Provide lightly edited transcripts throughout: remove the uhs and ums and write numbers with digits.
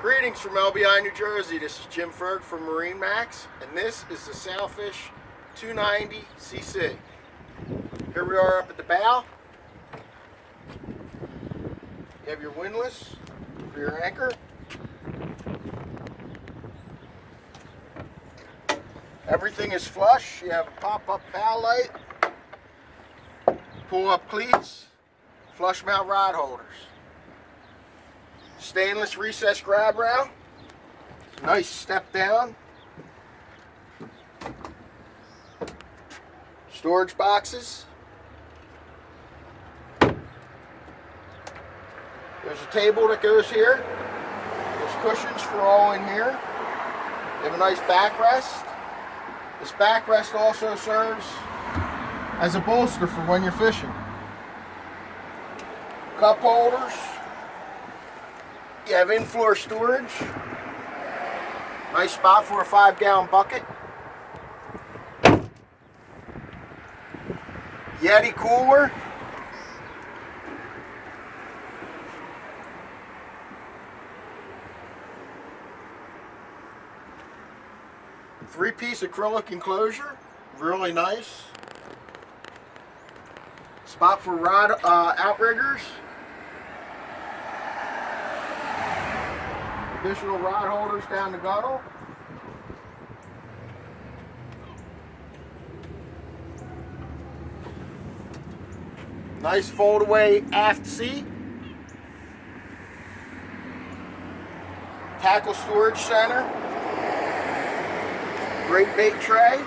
Greetings from LBI, New Jersey. This is Jim Ferg from MarineMax, and this is the Sailfish 290cc. Here we are up at the bow. You have your windlass for your anchor. Everything is flush. You have a pop-up bow light, pull-up cleats, flush mount rod holders. Stainless recessed grab rail, nice step down, storage boxes. There's a table that goes here. There's cushions for all in here. You have a nice backrest. This backrest also serves as a bolster for when you're fishing. Cup holders. You have in-floor storage. Nice spot for a 5-gallon bucket. Yeti cooler. Three-piece acrylic enclosure. Really nice. Spot for rod outriggers. Additional rod holders down the gunnel. Nice fold-away aft seat. Tackle storage center. Great bait tray.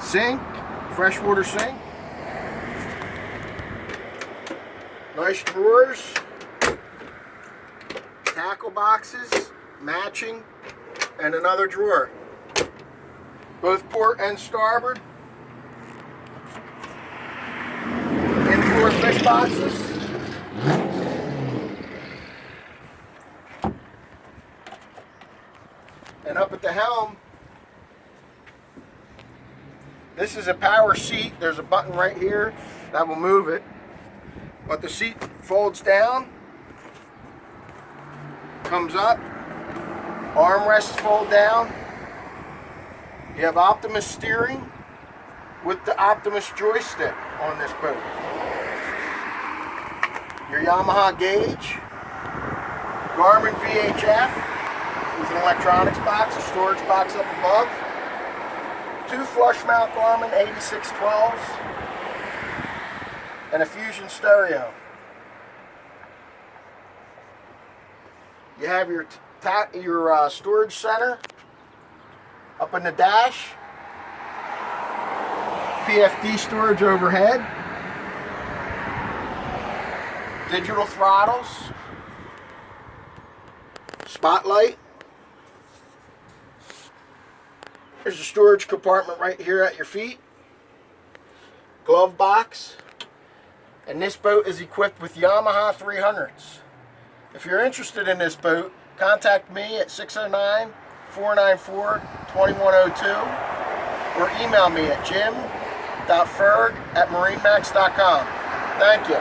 Sink, freshwater sink. Nice drawers. Tackle boxes, matching, and another drawer. Both port and starboard. In-floor fish boxes. And up at the helm, this is a power seat. There's a button right here that will move it. But the seat folds down. Comes up, armrests fold down. You have Optimus steering with the Optimus joystick on this boat. Your Yamaha gauge, Garmin VHF with an electronics box, a storage box up above, 2 flush mount Garmin 8612s, and a Fusion stereo. You have your storage center up in the dash. PFD storage overhead. Digital throttles. Spotlight. There's a storage compartment right here at your feet. Glove box. And this boat is equipped with Yamaha 300s. If you're interested in this boat, contact me at 609-494-2102 or email me at jim.ferg@marinemax.com. Thank you.